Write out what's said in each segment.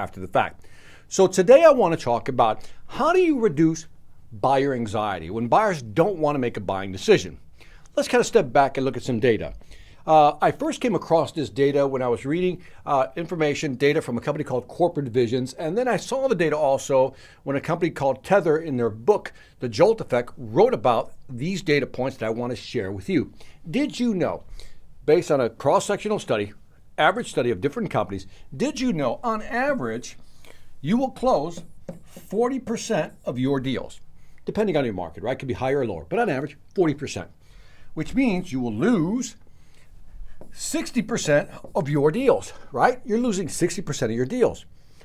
after the fact. So today I want to talk about how do you reduce buyer anxiety when buyers don't want to make a buying decision. Let's kind of step back and look at some data. I first came across this data when I was reading data from a company called Corporate Visions, and then I saw the data also when a company called Tether in their book, The Jolt Effect, wrote about these data points that I want to share with you. Did you know, based on a cross-sectional study, average study of different companies, did you know on average you will close 40% of your deals, depending on your market, right? It could be higher or lower, but on average, 40%, which means you will lose 60% of your deals, right? You're losing 60% of your deals.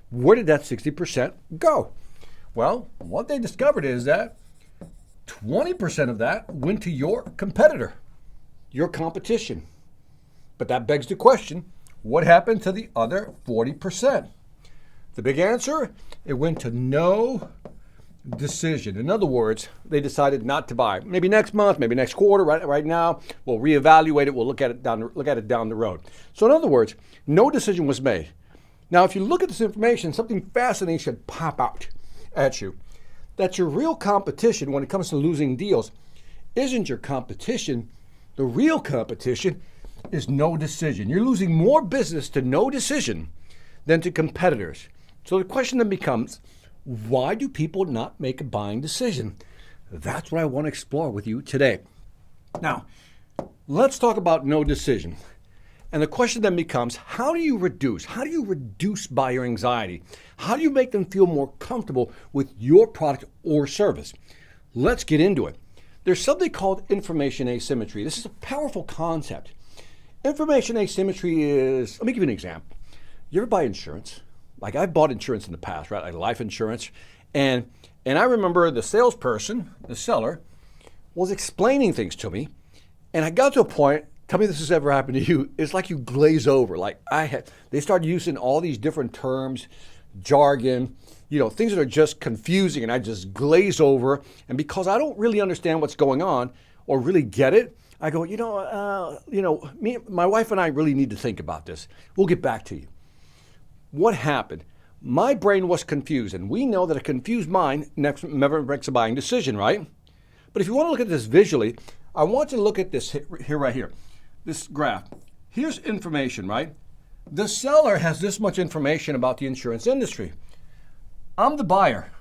Where did that 60% go? Well, what they discovered is that 20% of that went to your competitor, your competition. But that begs the question, what happened to the other 40%? The big answer, it went to no decision. In other words, they decided not to buy. Maybe next month, maybe next quarter. Right now, we'll reevaluate it. We'll look at it down the road. So in other words, no decision was made. Now, if you look at this information, something fascinating should pop out at you. That your real competition when it comes to losing deals isn't your competition. The real competition is no decision. You're losing more business to no decision than to competitors. So the question then becomes, why do people not make a buying decision? That's what I want to explore with you today. Now, let's talk about no decision. And the question then becomes, how do you reduce buyer anxiety? How do you make them feel more comfortable with your product or service? Let's get into it. There's something called information asymmetry. This is a powerful concept. Information asymmetry is, let me give you an example. You ever buy insurance? Like I've bought insurance in the past, right? Like life insurance. And I remember the salesperson, the seller, was explaining things to me. And I got to a point, tell me if this has ever happened to you, it's like you glaze over. They started using all these different terms, jargon, things that are just confusing, and I just glaze over. And because I don't really understand what's going on or really get it, I go, my wife and I really need to think about this. We'll get back to you. What happened? My brain was confused, and we know that a confused mind never makes a buying decision, right? But if you want to look at this visually, I want you to look at this right here, this graph. Here's information, right? The seller has this much information about the insurance industry. I'm the buyer.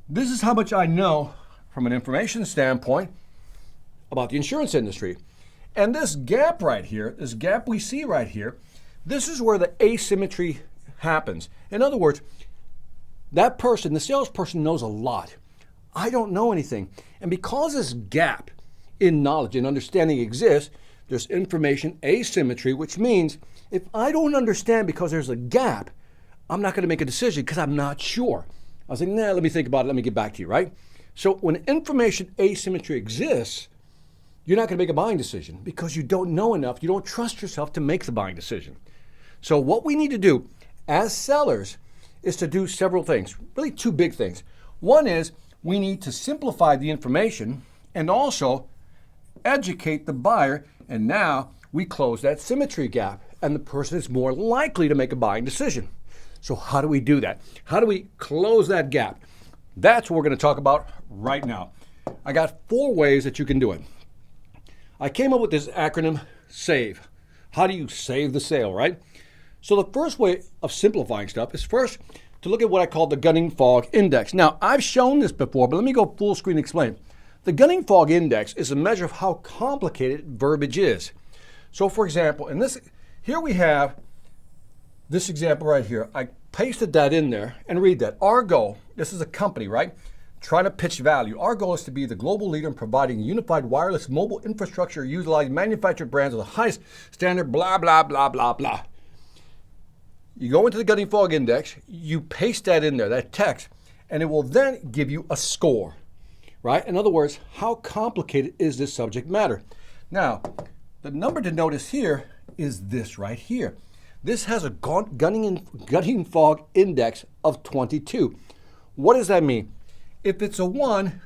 This is how much I know from an information standpoint about the insurance industry. And this gap right here, this gap we see right here, this is where the asymmetry happens. In other words, that person, the salesperson, knows a lot. I don't know anything. And because this gap in knowledge and understanding exists, there's information asymmetry, which means if I don't understand because there's a gap, I'm not going to make a decision because I'm not sure. I was like, let me think about it. Let me get back to you, right? So when information asymmetry exists, you're not going to make a buying decision because you don't know enough. You don't trust yourself to make the buying decision. So what we need to do as sellers is to do several things, really two big things. One is we need to simplify the information and also educate the buyer, and now we close that symmetry gap and the person is more likely to make a buying decision. So how do we do that? How do we close that gap? That's what we're going to talk about right now. I got 4 ways that you can do it. I came up with this acronym, SAVE. How do you save the sale, right? So the first way of simplifying stuff is first to look at what I call the gunning fog index. Now, I've shown this before, but let me go full screen and explain. The gunning fog index is a measure of how complicated verbiage is. So for example, here we have this example right here. I pasted that in there and read that. Our goal, this is a company, right? Trying to pitch value. Our goal is to be the global leader in providing unified wireless mobile infrastructure utilizing manufactured brands of the highest standard, blah, blah, blah, blah, blah. You go into the gunning fog index, you paste that in there, that text, and it will then give you a score, right? In other words, how complicated is this subject matter? Now, the number to notice here is this right here. This has a gunning fog index of 22. What does that mean? If it's a 1,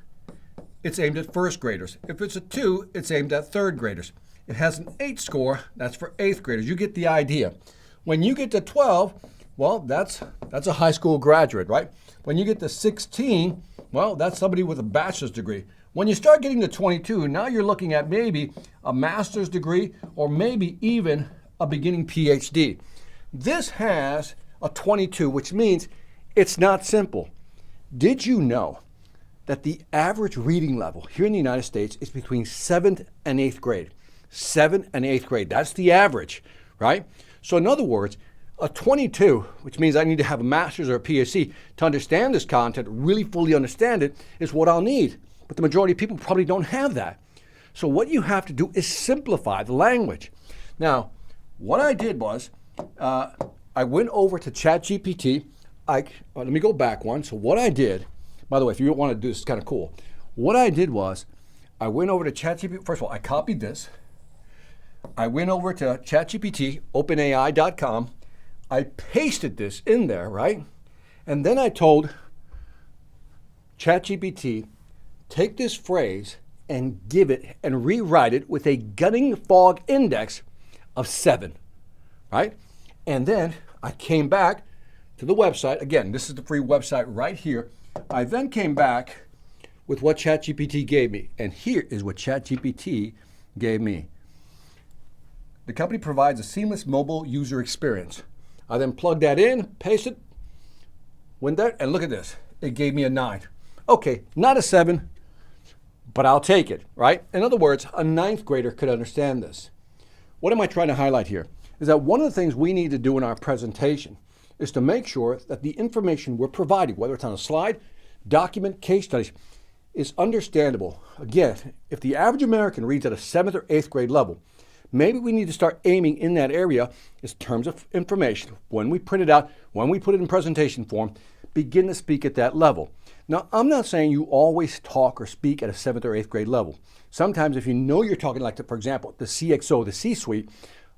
it's aimed at first graders. If it's a 2, it's aimed at third graders. It has an 8 score, that's for 8th graders. You get the idea. When you get to 12, well, that's a high school graduate, right? When you get to 16, well, that's somebody with a bachelor's degree. When you start getting to 22, now you're looking at maybe a master's degree or maybe even a beginning PhD. This has a 22, which means it's not simple. Did you know that the average reading level here in the United States is between 7th and 8th grade? 7th and 8th grade, that's the average, right? So in other words, a 22, which means I need to have a master's or a PhD to understand this content, really fully understand it, is what I'll need. But the majority of people probably don't have that. So what you have to do is simplify the language. Now, what I did was, I went over to ChatGPT. Let me go back one. So what I did, by the way, if you want to do this, it's kind of cool. What I did was, I went over to ChatGPT. First of all, I copied this. I went over to ChatGPT, openai.com. I pasted this in there, right? And then I told ChatGPT, take this phrase and give it and rewrite it with a gunning fog index of 7, right? And then I came back to the website. Again, this is the free website right here. I then came back with what ChatGPT gave me. And here is what ChatGPT gave me. The company provides a seamless mobile user experience. I then plugged that in, pasted, went there, and look at this. It gave me a 9. Okay, not a 7, but I'll take it, right? In other words, a 9th grader could understand this. What am I trying to highlight here? Is that one of the things we need to do in our presentation is to make sure that the information we're providing, whether it's on a slide, document, case studies, is understandable. Again, if the average American reads at a 7th or 8th grade level, maybe we need to start aiming in that area in terms of information. When we print it out, when we put it in presentation form, begin to speak at that level. Now, I'm not saying you always talk or speak at a 7th or 8th grade level. Sometimes if you know you're talking like, for example, the CXO, the C-suite,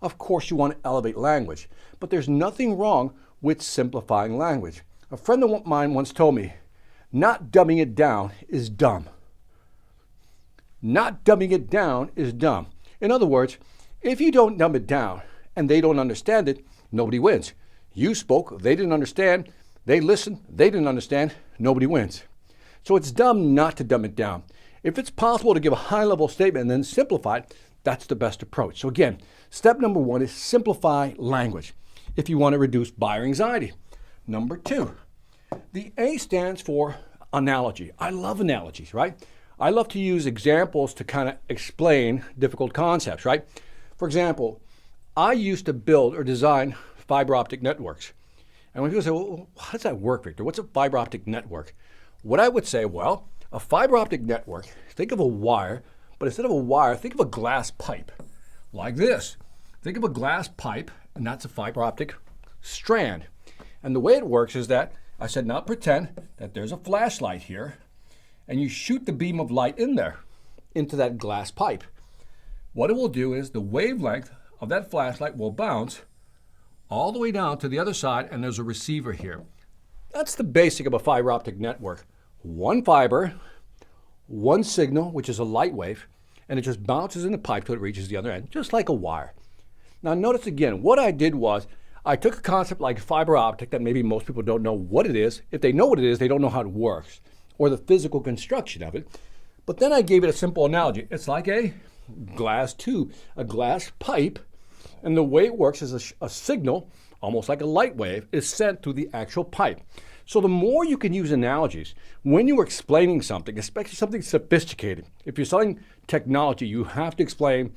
of course you want to elevate language. But there's nothing wrong with simplifying language. A friend of mine once told me, not dumbing it down is dumb. Not dumbing it down is dumb. In other words, if you don't dumb it down and they don't understand it, nobody wins. You spoke, they didn't understand, they listened, they didn't understand, nobody wins. So it's dumb not to dumb it down. If it's possible to give a high-level statement and then simplify it, that's the best approach. So again, step number 1 is simplify language if you want to reduce buyer anxiety. Number 2, the A stands for analogy. I love analogies, right? I love to use examples to kind of explain difficult concepts, right? For example, I used to build or design fiber optic networks. And when people say, well, how does that work, Victor? What's a fiber optic network? What I would say, well, a fiber optic network, think of a wire, but instead of a wire, think of a glass pipe, like this. Think of a glass pipe, and that's a fiber optic strand. And the way it works is that, I said, now pretend that there's a flashlight here, and you shoot the beam of light in there, into that glass pipe. What it will do is the wavelength of that flashlight will bounce all the way down to the other side, and there's a receiver here. That's the basic of a fiber optic network. One fiber, one signal, which is a light wave, and it just bounces in the pipe till it reaches the other end, just like a wire. Now notice again, what I did was, I took a concept like fiber optic that maybe most people don't know what it is. If they know what it is, they don't know how it works, or the physical construction of it. But then I gave it a simple analogy. It's like a glass tube, a glass pipe, and the way it works is a signal, almost like a light wave, is sent through the actual pipe. So the more you can use analogies when you're explaining something, especially something sophisticated. If you're selling technology, you have to explain,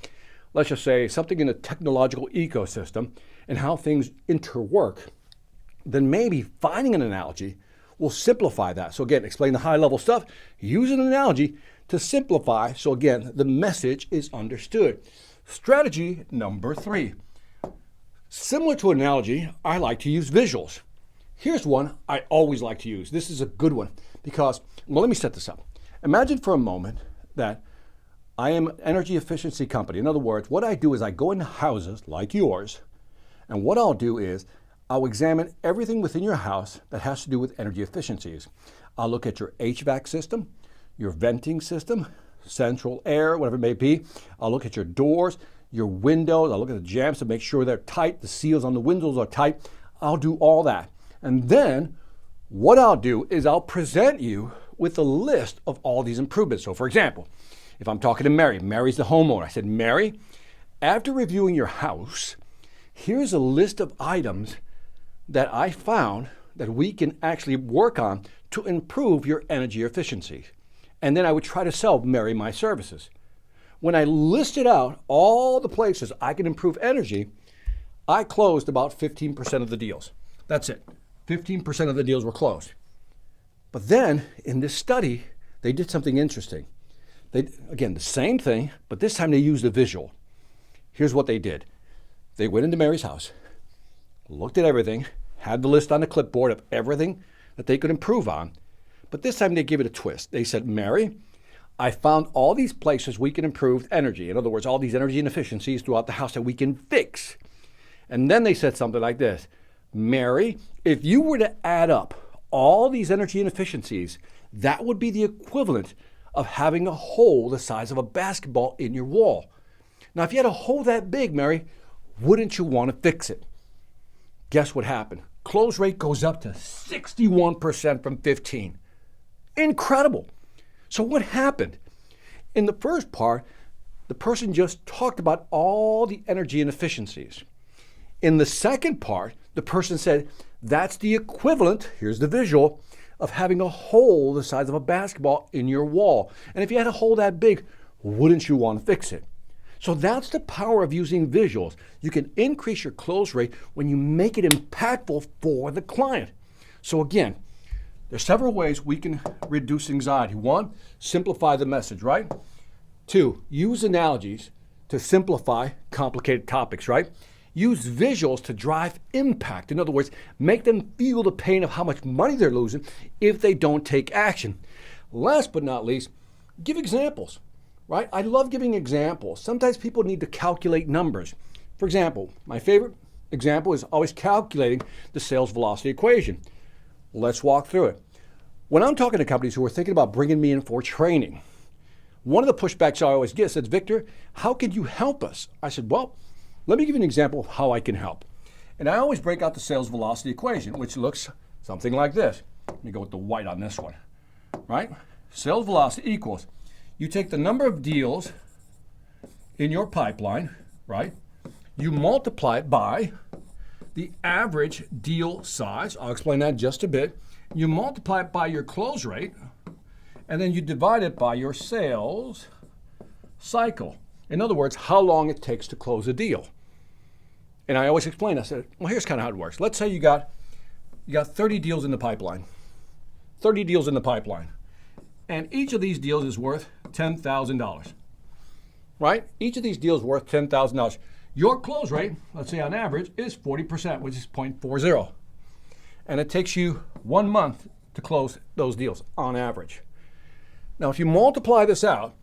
let's just say, something in a technological ecosystem and how things interwork. Then maybe finding an analogy will simplify that. So again, explain the high-level stuff, use an analogy to simplify, so again, the message is understood. Strategy number 3. Similar to analogy, I like to use visuals. Here's one I always like to use. This is a good one because, well, let me set this up. Imagine for a moment that I am an energy efficiency company. In other words, what I do is I go into houses like yours, and what I'll do is I'll examine everything within your house that has to do with energy efficiencies. I'll look at your HVAC system, your venting system, central air, whatever it may be. I'll look at your doors, your windows. I'll look at the jambs to make sure they're tight. The seals on the windows are tight. I'll do all that. And then what I'll do is I'll present you with a list of all these improvements. So for example, if I'm talking to Mary, Mary's the homeowner. I said, Mary, after reviewing your house, here's a list of items that I found that we can actually work on to improve your energy efficiency. And then I would try to sell Mary my services. When I listed out all the places I can improve energy, I closed about 15% of the deals. That's it. 15% of the deals were closed. But then in this study, they did something interesting. Again, the same thing, but this time they used a visual. Here's what they did. They went into Mary's house, looked at everything, had the list on the clipboard of everything that they could improve on. But this time they gave it a twist. They said, Mary, I found all these places we can improve energy. In other words, all these energy inefficiencies throughout the house that we can fix. And then they said something like this, Mary, if you were to add up all these energy inefficiencies, that would be the equivalent of having a hole the size of a basketball in your wall. Now, if you had a hole that big, Mary, wouldn't you want to fix it? Guess what happened? Close rate goes up to 61% from 15. Incredible. So what happened? In the first part, the person just talked about all the energy inefficiencies. In the second part, the person said, that's the equivalent, here's the visual, of having a hole the size of a basketball in your wall. And if you had a hole that big, wouldn't you want to fix it? So that's the power of using visuals. You can increase your close rate when you make it impactful for the client. So again, there's several ways we can reduce anxiety. One, simplify the message, right? Two, use analogies to simplify complicated topics, right? Use visuals to drive impact. In other words, make them feel the pain of how much money they're losing if they don't take action. Last but not least, give examples, right? I love giving examples. Sometimes people need to calculate numbers. For example, my favorite example is always calculating the sales velocity equation. Let's walk through it. When I'm talking to companies who are thinking about bringing me in for training, one of the pushbacks I always get says, Victor, how can you help us? I said, well, let me give you an example of how I can help. And I always break out the sales velocity equation, which looks something like this. Let me go with the white on this one, right? Sales velocity equals, you take the number of deals in your pipeline, right? You multiply it by the average deal size. I'll explain that in just a bit. You multiply it by your close rate, and then you divide it by your sales cycle. In other words, how long it takes to close a deal. And I always explain, I said, well, here's kind of how it works. Let's say you got 30 deals in the pipeline. 30 deals in the pipeline. And each of these deals is worth $10,000. Right? Each of these deals is worth $10,000. Your close rate, let's say on average, is 40%, which is 0.40. And it takes you 1 month to close those deals on average. Now, if you multiply this out,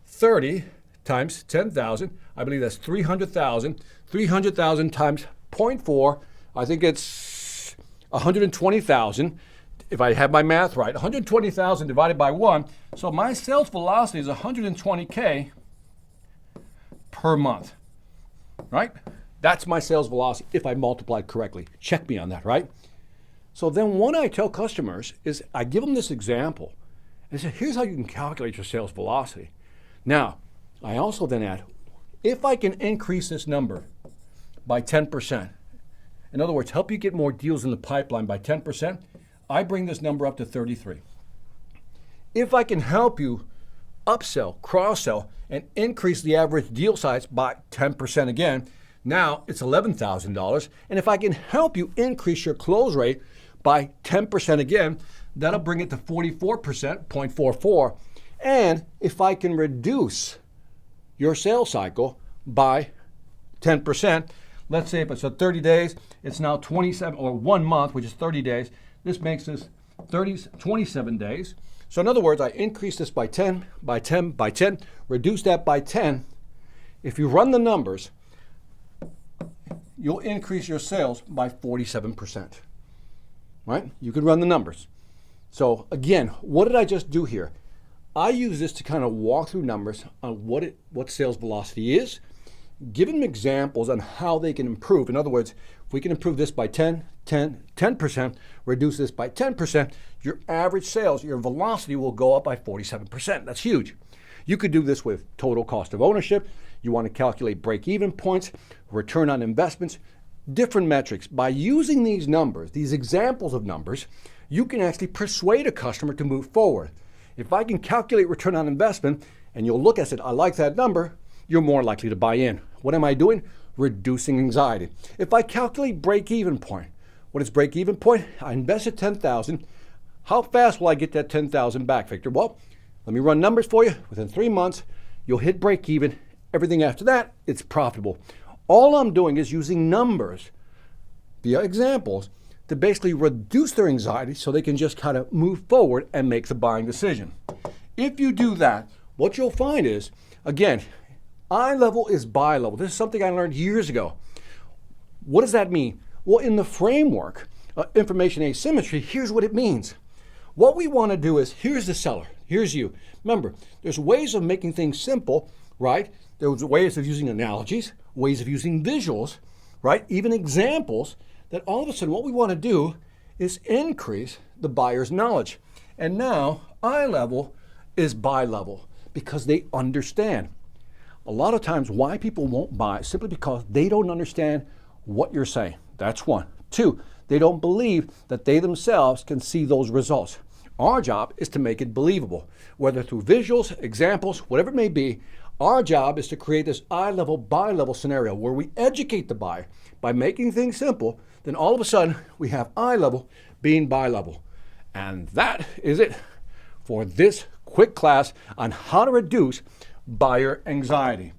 30 times 10,000, I believe that's 300,000. 300,000 times 0.4, I think it's 120,000. If I have my math right, 120,000 divided by 1. So my sales velocity is 120K per month, right? That's my sales velocity if I multiplied correctly. Check me on that, right? So then what I tell customers is I give them this example and say, here's how you can calculate your sales velocity. Now, I also then add, if I can increase this number by 10%, in other words, help you get more deals in the pipeline by 10%, I bring this number up to 33. If I can help you upsell, cross-sell, and increase the average deal size by 10% again, now it's $11,000. And if I can help you increase your close rate by 10% again, that'll bring it to 44%, 0.44. And if I can reduce your sales cycle by 10%, let's say if it's 30 days, it's now 27, or 1 month, which is 30 days. This makes this 27 days. So in other words, I increase this by 10, by 10, by 10, reduce that by 10. If you run the numbers, you'll increase your sales by 47%, right? You can run the numbers. So again, what did I just do here? I use this to kind of walk through numbers on what sales velocity is giving them examples on how they can improve. In other words, if we can improve this by 10%, reduce this by 10%, your average sales, your velocity will go up by 47%. That's huge. You could do this with total cost of ownership. You want to calculate break-even points, return on investments, different metrics. By using these numbers, these examples of numbers, you can actually persuade a customer to move forward. If I can calculate return on investment and you'll look at it, I like that number, you're more likely to buy in. What am I doing? Reducing anxiety. If I calculate break-even point, what is break-even point? I invested $10,000. How fast will I get that $10,000 back, Victor? Well, let me run numbers for you. Within 3 months, you'll hit break-even. Everything after that, it's profitable. All I'm doing is using numbers via examples to basically reduce their anxiety so they can just kind of move forward and make the buying decision. If you do that, what you'll find is, again, eye level is buy level. This is something I learned years ago. What does that mean? Well, in the framework, information asymmetry, here's what it means. What we want to do is, here's the seller, here's you. Remember, there's ways of making things simple, right? There's ways of using analogies, ways of using visuals, right? Even examples, that all of a sudden what we want to do is increase the buyer's knowledge. And now eye level is buy level because they understand. A lot of times why people won't buy is simply because they don't understand what you're saying. That's one. Two, they don't believe that they themselves can see those results. Our job is to make it believable, whether through visuals, examples, whatever it may be. Our job is to create this eye level, buy level scenario where we educate the buyer by making things simple. Then all of a sudden we have eye level being buy level. And that is it for this quick class on how to reduce buyer anxiety.